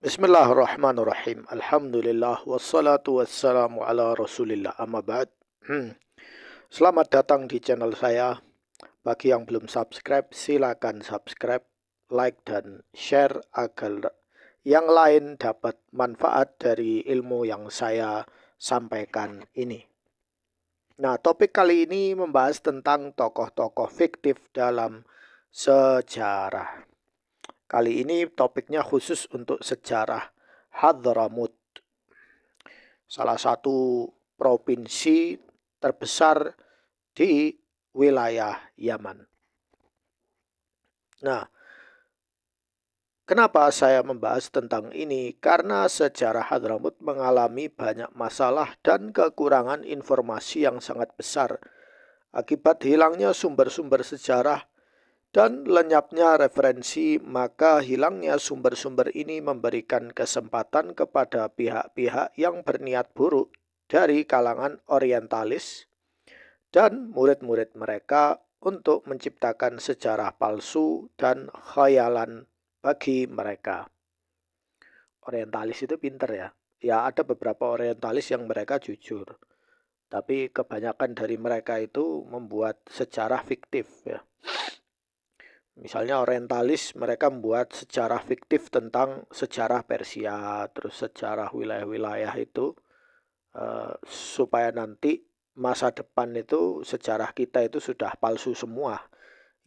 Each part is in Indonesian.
Bismillahirrahmanirrahim. Alhamdulillah wassalatu wassalamu ala Rasulillah. Amma ba'd. Selamat datang di channel saya. Bagi yang belum subscribe, silakan subscribe, like dan share agar yang lain dapat manfaat dari ilmu yang saya sampaikan ini. Nah, topik kali ini membahas tentang tokoh-tokoh fiktif dalam sejarah. Kali ini topiknya khusus untuk sejarah Hadramut, salah satu provinsi terbesar di wilayah Yaman. Nah, kenapa saya membahas tentang ini? Karena sejarah Hadramut mengalami banyak masalah dan kekurangan informasi yang sangat besar akibat hilangnya sumber-sumber sejarah dan lenyapnya referensi. Maka hilangnya sumber-sumber ini memberikan kesempatan kepada pihak-pihak yang berniat buruk dari kalangan orientalis dan murid-murid mereka untuk menciptakan sejarah palsu dan khayalan bagi mereka. Orientalis itu pinter ya. Ya, ada beberapa orientalis yang mereka jujur, tapi kebanyakan dari mereka itu membuat sejarah fiktif ya. Misalnya orientalis, mereka membuat sejarah fiktif tentang sejarah Persia, terus sejarah wilayah-wilayah itu, supaya nanti masa depan itu sejarah kita itu sudah palsu semua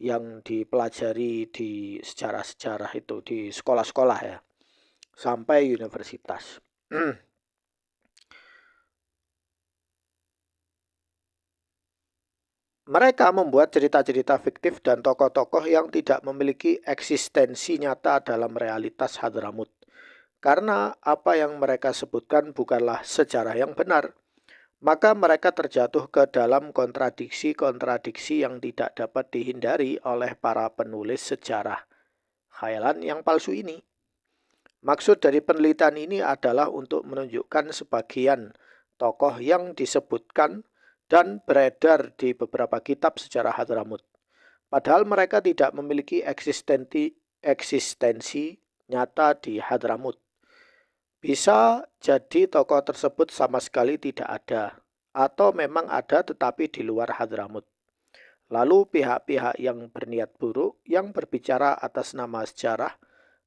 yang dipelajari di sejarah-sejarah itu di sekolah-sekolah ya, sampai universitas. Mereka membuat cerita-cerita fiktif dan tokoh-tokoh yang tidak memiliki eksistensi nyata dalam realitas Hadramut. Karena apa yang mereka sebutkan bukanlah sejarah yang benar, maka mereka terjatuh ke dalam kontradiksi-kontradiksi yang tidak dapat dihindari oleh para penulis sejarah khayalan yang palsu ini. Maksud dari penelitian ini adalah untuk menunjukkan sebagian tokoh yang disebutkan dan beredar di beberapa kitab sejarah Hadramut, padahal mereka tidak memiliki eksistensi nyata di Hadramut. Bisa jadi tokoh tersebut sama sekali tidak ada, atau memang ada tetapi di luar Hadramut. Lalu pihak-pihak yang berniat buruk yang berbicara atas nama sejarah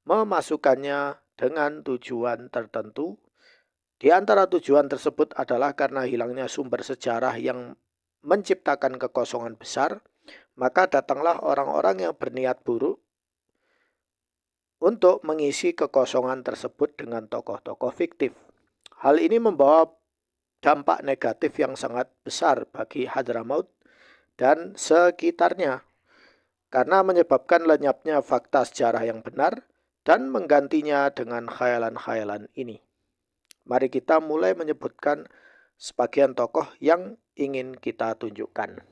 memasukkannya dengan tujuan tertentu. Di antara tujuan tersebut adalah karena hilangnya sumber sejarah yang menciptakan kekosongan besar, maka datanglah orang-orang yang berniat buruk untuk mengisi kekosongan tersebut dengan tokoh-tokoh fiktif. Hal ini membawa dampak negatif yang sangat besar bagi Hadramaut dan sekitarnya, karena menyebabkan lenyapnya fakta sejarah yang benar dan menggantinya dengan khayalan-khayalan ini. Mari kita mulai menyebutkan sebagian tokoh yang ingin kita tunjukkan.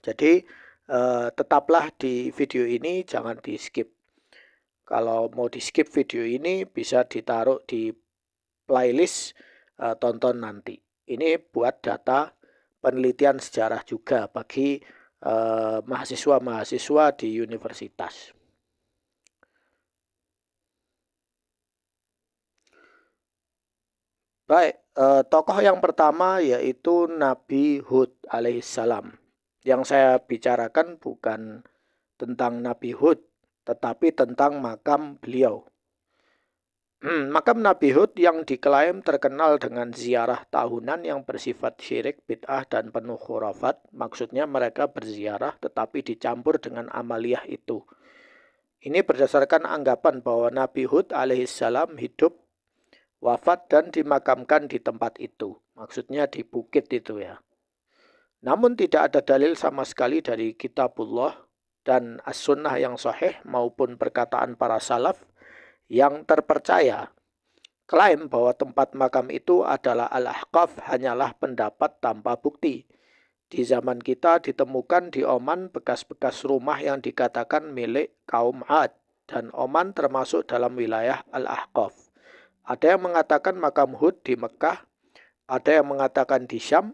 Jadi tetaplah di video ini, jangan di skip. Kalau mau di skip video ini bisa ditaruh di playlist tonton nanti. Ini buat data penelitian sejarah juga bagi mahasiswa-mahasiswa di universitas. Baik, tokoh yang pertama yaitu Nabi Hud alaihissalam. Yang saya bicarakan bukan tentang Nabi Hud, tetapi tentang makam beliau. Makam Nabi Hud yang diklaim terkenal dengan ziarah tahunan yang bersifat syirik, bid'ah, dan penuh khurafat. Maksudnya mereka berziarah tetapi dicampur dengan amaliyah itu. Ini berdasarkan anggapan bahwa Nabi Hud alaihissalam hidup, wafat, dan dimakamkan di tempat itu. Maksudnya di bukit itu ya. Namun tidak ada dalil sama sekali dari kitabullah dan as-sunnah yang sahih maupun perkataan para salaf yang terpercaya. Klaim bahwa tempat makam itu adalah Al-Ahqaf hanyalah pendapat tanpa bukti. Di zaman kita ditemukan di Oman bekas-bekas rumah yang dikatakan milik kaum Ad, dan Oman termasuk dalam wilayah Al-Ahqaf. Ada yang mengatakan makam Hud di Mekah, ada yang mengatakan di Syam.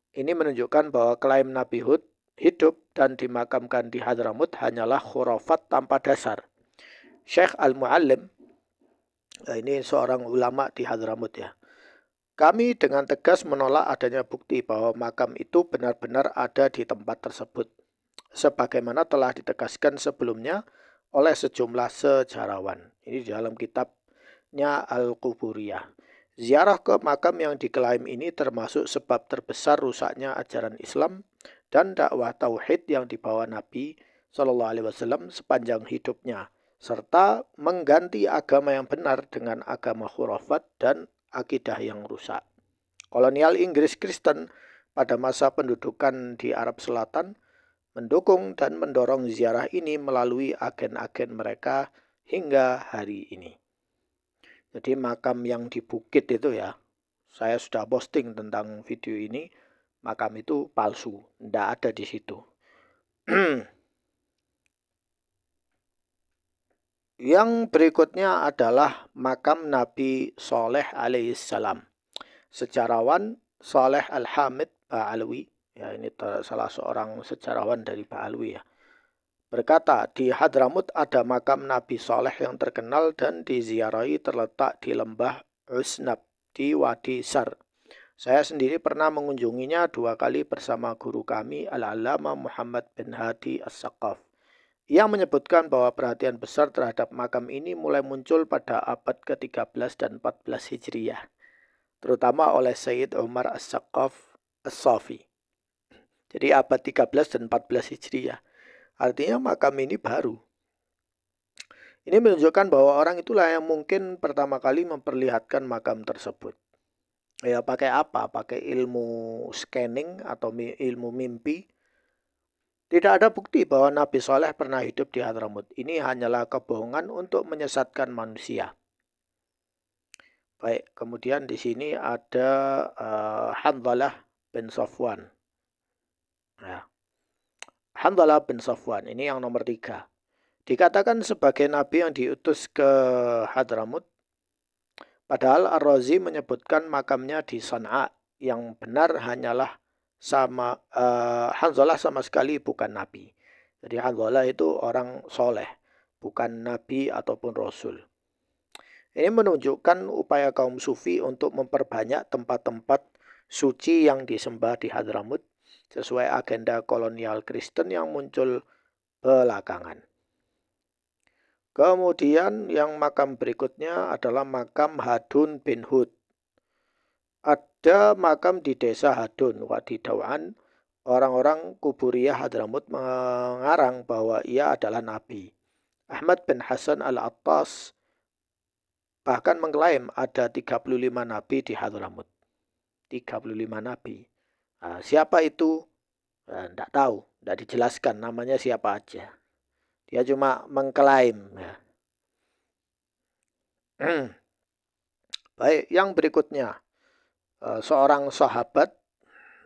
Ini menunjukkan bahwa klaim Nabi Hud hidup dan dimakamkan di Hadramut hanyalah khurafat tanpa dasar. Syekh Al-Muallim Ini seorang ulama di Hadramut ya. Kami dengan tegas menolak adanya bukti bahwa makam itu benar-benar ada di tempat tersebut, sebagaimana telah ditegaskan sebelumnya oleh sejumlah sejarawan. Ini di dalam kitabnya Al-Quburiyah. Ziarah ke makam yang diklaim ini termasuk sebab terbesar rusaknya ajaran Islam dan dakwah tauhid yang dibawa Nabi Shallallahu Alaihi Wasallam sepanjang hidupnya, serta mengganti agama yang benar dengan agama khurafat dan akidah yang rusak. Kolonial Inggris Kristen pada masa pendudukan di Arab Selatan mendukung dan mendorong ziarah ini melalui agen-agen mereka hingga hari ini. Jadi makam yang di bukit itu ya, saya sudah posting tentang video ini, makam itu palsu, tidak ada di situ. Yang berikutnya adalah makam Nabi Soleh alaihissalam. Sejarawan Soleh Al-Hamid Ba'alwi, ya ini salah seorang sejarawan dari Ba'alwi ya, berkata, di Hadramut ada makam Nabi Soleh yang terkenal dan diziarahi, terletak di lembah Usnab di Wadi Sar. Saya sendiri pernah mengunjunginya 2 kali bersama guru kami Al-Allamah Muhammad bin Hadi As-Saqaf. Ia menyebutkan bahwa perhatian besar terhadap makam ini mulai muncul pada abad ke-13 dan 14 Hijriyah, terutama oleh Sayyid Umar As-Saqaf As-Safi. Jadi abad 13 dan 14 Hijriyah. Artinya makam ini baru. Ini menunjukkan bahwa orang itulah yang mungkin pertama kali memperlihatkan makam tersebut. Ya pakai apa? Pakai ilmu scanning atau ilmu mimpi. Tidak ada bukti bahwa Nabi Soleh pernah hidup di Hadramut. Ini hanyalah kebohongan untuk menyesatkan manusia. Baik, kemudian di sini ada Handhalah bin Safwan. Ya. Handhalah bin Safwan, ini yang nomor 3. Dikatakan sebagai nabi yang diutus ke Hadramut. Padahal Ar-Razi menyebutkan makamnya di San'a. Yang benar hanyalah Handhalah sama sekali bukan nabi. Jadi Handhalah itu orang soleh, bukan nabi ataupun rasul. Ini menunjukkan upaya kaum sufi untuk memperbanyak tempat-tempat suci yang disembah di Hadramut sesuai agenda kolonial Kristen yang muncul belakangan. Kemudian yang makam berikutnya adalah makam Hadun bin Hud. Ada makam di desa Hadun, Wadi Dawan. Orang-orang Kuburiyah Hadramut mengarang bahwa ia adalah nabi. Ahmad bin Hasan al-Attas bahkan mengklaim ada 35 nabi di Hadramut. 35 nabi. Nah, siapa itu? Tidak tahu, tidak dijelaskan namanya siapa aja. Dia cuma mengklaim. Ya. Baik, yang berikutnya. Seorang sahabat,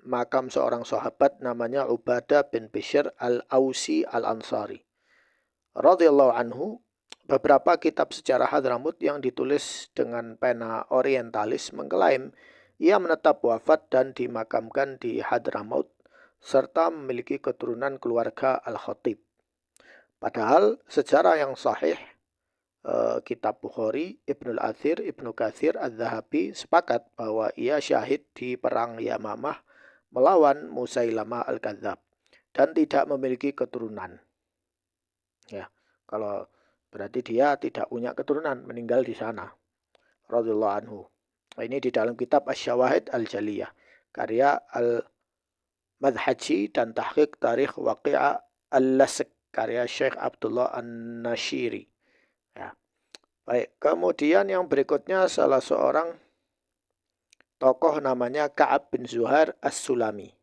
makam seorang sahabat namanya Ubadah bin Bishr al-Ausi al-Ansari. Radhiyallahu anhu, beberapa kitab sejarah Hadramut yang ditulis dengan pena orientalis mengklaim ia menetap wafat dan dimakamkan di Hadramut serta memiliki keturunan keluarga Al-Khatib. Padahal sejarah yang sahih, kitab Bukhari, Ibnul Athir, Ibnu Katsir, Az-Zahabi sepakat bahwa ia syahid di perang Yamamah melawan Musailamah Al-Kadzab dan tidak memiliki keturunan. Ya, kalau berarti dia tidak punya keturunan, meninggal di sana. Radhiyallahu anhu. Ini di dalam kitab Asy-Syawahid Al-Jaliyah, karya Al-Madhaji dan Tahqiq Tarikh Waqi'a Al-Lasq, karya Syekh Abdullah An-Nashiri. Ya. Baik, kemudian yang berikutnya salah seorang tokoh namanya Ka'ab bin Zuhair As-Sulami.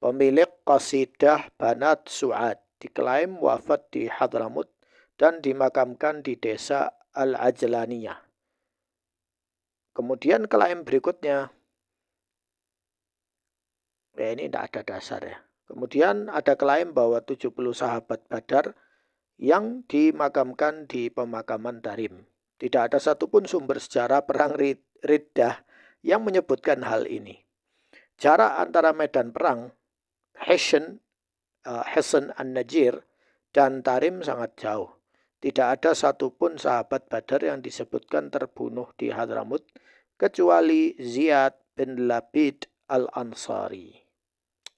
Pemilik qasidah Banat Su'ad, diklaim wafat di Hadramut dan dimakamkan di desa Al-Ajlaniyah. Kemudian klaim berikutnya, ya ini tidak ada dasar ya. Kemudian ada klaim bahwa 70 sahabat Badar yang dimakamkan di pemakaman Tarim. Tidak ada satupun sumber sejarah perang Riddah yang menyebutkan hal ini. Jarak antara medan perang Hisn An-Najir dan Tarim sangat jauh. Tidak ada satupun sahabat Badar yang disebutkan terbunuh di Hadramut kecuali Ziyad bin Labid al-Ansari.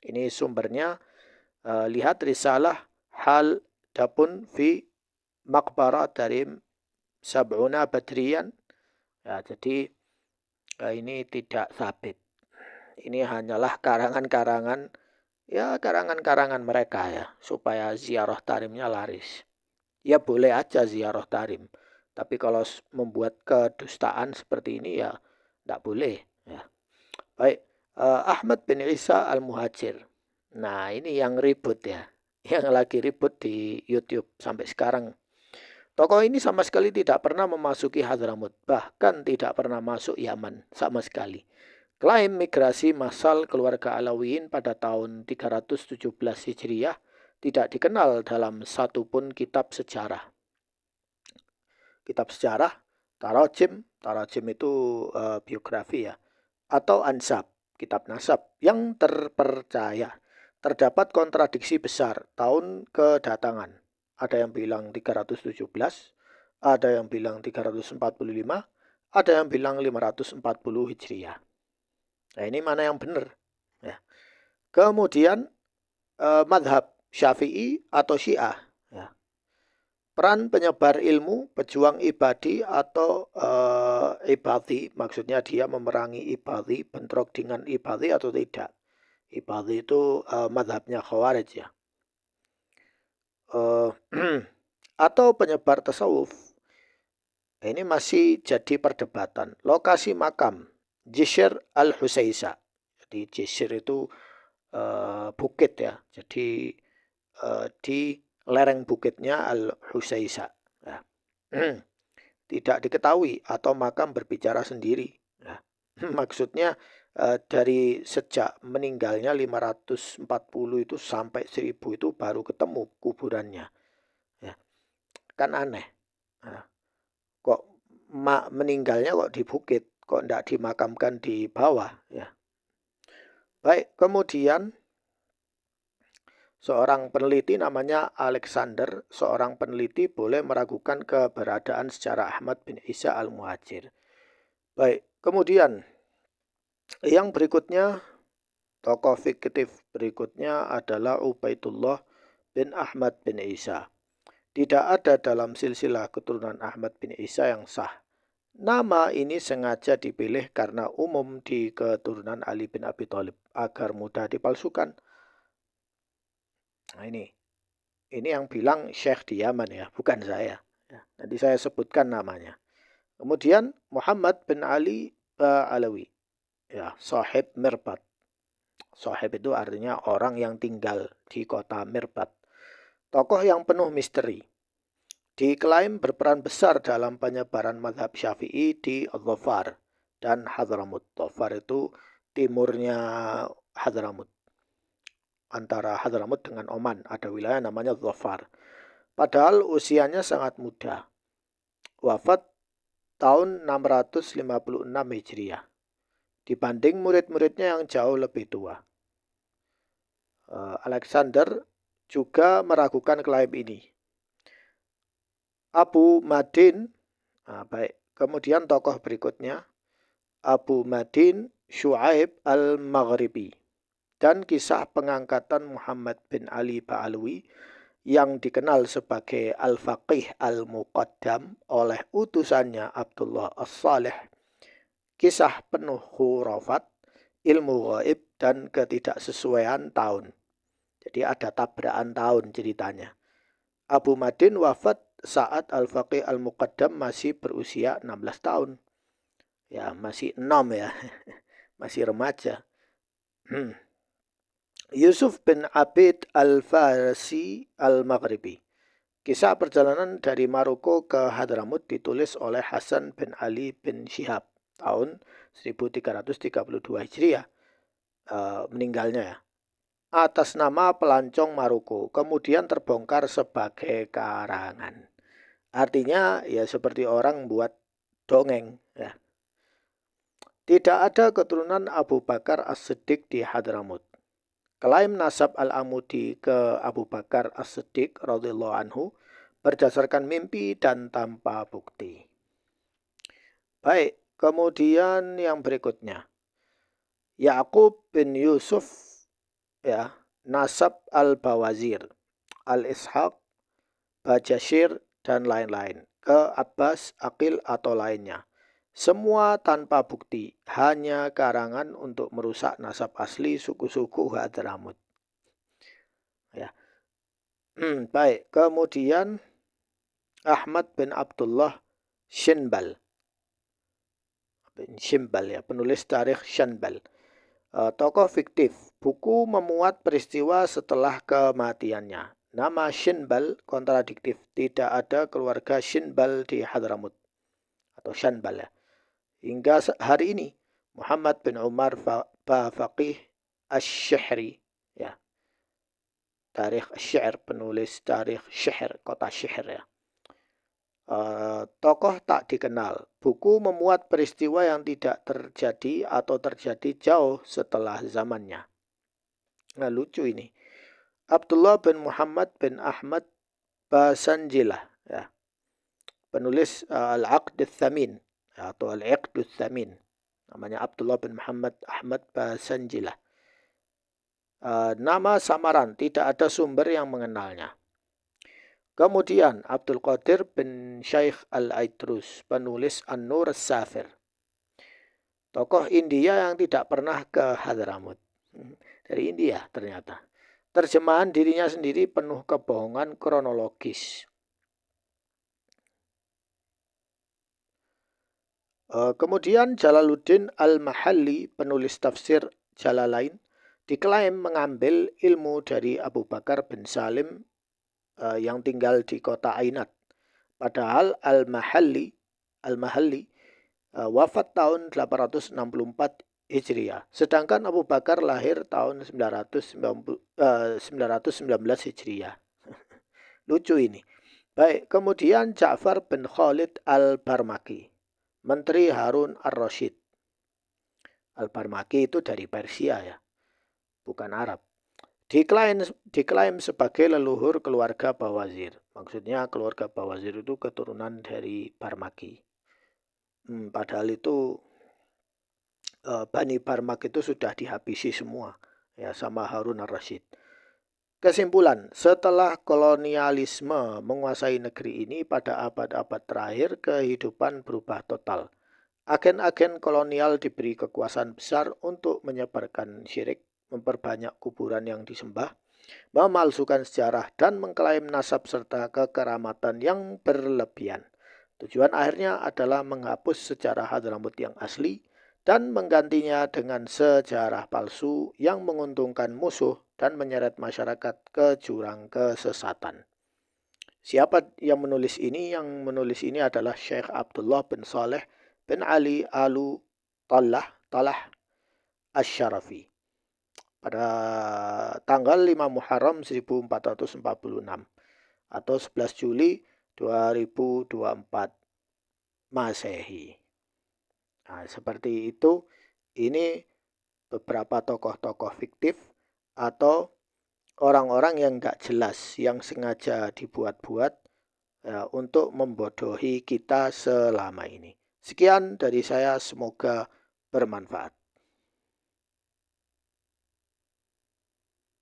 Ini sumbernya, lihat risalah Hal Dapun fi Maqbara dari Sab'una Badriyan. Ya, jadi ini tidak sabit. Ini hanyalah karangan-karangan, ya karangan-karangan mereka ya, supaya ziarah tarimnya laris. Ya boleh aja ziarah tarim, tapi kalau membuat kedustaan seperti ini ya tidak boleh. Ya. Baik, Ahmad bin Isa al-Muhajir. Nah ini yang ribut ya, yang lagi ribut di YouTube sampai sekarang. Tokoh ini sama sekali tidak pernah memasuki Hadramut, bahkan tidak pernah masuk Yaman sama sekali. Klaim migrasi massal keluarga Alawiyin pada tahun 317 Hijriah tidak dikenal dalam satupun kitab sejarah. Kitab sejarah, tarajim itu biografi ya, atau ansab, kitab nasab yang terpercaya. Terdapat kontradiksi besar tahun kedatangan. Ada yang bilang 317, ada yang bilang 345, ada yang bilang 540 Hijriah. Nah ini mana yang benar? Ya. Kemudian madhab Syafi'i atau Syiah. Ya. Peran penyebar ilmu, pejuang ibadi atau ibadi, maksudnya dia memerangi ibadi, bentrok dengan ibadi atau tidak. Ibadi itu madhabnya Khawarij ya. Atau penyebar tasawuf. Ini masih jadi perdebatan. Lokasi makam Jisr al-Husaisa. Jadi Jisr itu bukit ya. Jadi di lereng bukitnya Al-Husaisa. Ya. Tidak diketahui atau makam berbicara sendiri. Ya. Maksudnya dari sejak meninggalnya 540 itu sampai 1000 itu baru ketemu kuburannya. Ya. Kan aneh. Nah, kok meninggalnya kok di bukit, kok tidak dimakamkan di bawah. Ya. Baik, kemudian seorang peneliti namanya Alexander, seorang peneliti boleh meragukan keberadaan sejarah Ahmad bin Isa al-Muhajir. Baik, kemudian yang berikutnya, tokoh fiktif berikutnya adalah Ubaidullah bin Ahmad bin Isa. Tidak ada dalam silsilah keturunan Ahmad bin Isa yang sah. Nama ini sengaja dipilih karena umum di keturunan Ali bin Abi Thalib agar mudah dipalsukan. Nah ini yang bilang Syekh di Yaman ya, bukan saya. Ya, nanti saya sebutkan namanya. Kemudian Muhammad bin Ali Alawi, ya, sahib Mirbat. Sahib itu artinya orang yang tinggal di kota Mirbat. Tokoh yang penuh misteri. Diklaim berperan besar dalam penyebaran madhab Syafi'i di Dhofar dan Hadramut. Dhofar itu timurnya Hadramut. Antara Hadramut dengan Oman ada wilayah namanya Dhofar. Padahal usianya sangat muda. Wafat tahun 656 Hijriah. Dibanding murid-muridnya yang jauh lebih tua. Alexander juga meragukan klaim ini. Abu Madin, baik. Kemudian tokoh berikutnya, Abu Madin Syu'aib al-Maghribi. Dan kisah pengangkatan Muhammad bin Ali Ba'alwi yang dikenal sebagai Al-Faqih Al-Muqaddam oleh utusannya Abdullah As-Saleh. Kisah penuh khurafat, ilmu gaib, dan ketidaksesuaian tahun. Jadi ada tabrakan tahun ceritanya. Abu Madin wafat saat Al-Faqih Al-Muqaddam masih berusia 16 tahun. Ya masih 6 ya, masih remaja. Yusuf bin Abid Al-Farsi Al-Maghribi. Kisah perjalanan dari Maroko ke Hadramut ditulis oleh Hasan bin Ali bin Syihab tahun 1332 Hijriah. Meninggalnya ya. Atas nama pelancong Maroko, kemudian terbongkar sebagai karangan. Artinya ya seperti orang buat dongeng ya. Tidak ada keturunan Abu Bakar As-Siddiq di Hadramut. Klaim nasab Al-Amudi ke Abu Bakar As-Siddiq radhiyallahu anhu berdasarkan mimpi dan tanpa bukti. Baik, kemudian yang berikutnya. Ya'qub bin Yusuf, ya, Nasab al-Bawazir, al-Ishaq, Bajashir, dan lain-lain. Ke Abbas, Aqil, atau lainnya. Semua tanpa bukti, hanya karangan untuk merusak nasab asli suku-suku Hadramut. Ya. Baik, kemudian Ahmad bin Abdullah Shinbal. Ya, penulis tarikh Shinbal. Tokoh fiktif. Buku memuat peristiwa setelah kematiannya. Nama Shinbal kontradiktif. Tidak ada keluarga Shinbal di Hadramut. Atau Shanbal ya. Hingga hari ini, Muhammad bin Umar Faqih Asy-Syihri, ya. Tarikh Syair, penulis tarikh Syair, kota Syair ya. Tokoh tak dikenal. Buku memuat peristiwa yang tidak terjadi atau terjadi jauh setelah zamannya. Nah, lucu ini. Abdullah bin Muhammad bin Ahmad Basanjilah, ya. Penulis Al-Aqd Ats-Tsamin atau Al-Iqd Ats-Tsamin. Namanya Abdullah bin Muhammad Ahmad Basanjilah. Nama samaran, tidak ada sumber yang mengenalnya. Kemudian Abdul Qadir bin Syekh Al-Aidrus, penulis An-Nur As-Safir. Tokoh India yang tidak pernah ke Hadramut. Dari India ternyata. Terjemahan dirinya sendiri penuh kebohongan kronologis. Kemudian Jalaluddin Al-Mahalli, penulis tafsir Jalalain, diklaim mengambil ilmu dari Abu Bakar bin Salim yang tinggal di kota Ainat. Padahal Al-Mahalli wafat tahun 864 Hijriah. Sedangkan Abu Bakar lahir tahun 919 Hijriah. Lucu ini. Baik, kemudian Ja'far bin Khalid Al-Barmaki, Menteri Harun Ar-Rasyid. Al-Barmaki itu dari Persia ya, bukan Arab. Diklaim sebagai leluhur keluarga Bawazir. Maksudnya keluarga Bawazir itu keturunan dari Barmaki. Padahal itu Bani Barmak itu sudah dihabisi semua ya sama Harun Ar-Rasyid. Kesimpulan, setelah kolonialisme menguasai negeri ini pada abad-abad terakhir, kehidupan berubah total. Agen-agen kolonial diberi kekuasaan besar untuk menyebarkan syirik, memperbanyak kuburan yang disembah, memalsukan sejarah, dan mengklaim nasab serta kekeramatan yang berlebihan. Tujuan akhirnya adalah menghapus sejarah Hadramut yang asli dan menggantinya dengan sejarah palsu yang menguntungkan musuh dan menyeret masyarakat ke jurang kesesatan. Siapa yang menulis ini? Yang menulis ini adalah Syekh Abdullah bin Saleh bin Ali Talah Asy-Syarafi pada tanggal 5 Muharram 1446 atau 11 Juli 2024 Masehi. Nah, seperti itu. Ini beberapa tokoh-tokoh fiktif atau orang-orang yang gak jelas yang sengaja dibuat-buat ya, untuk membodohi kita selama ini. Sekian dari saya, semoga bermanfaat.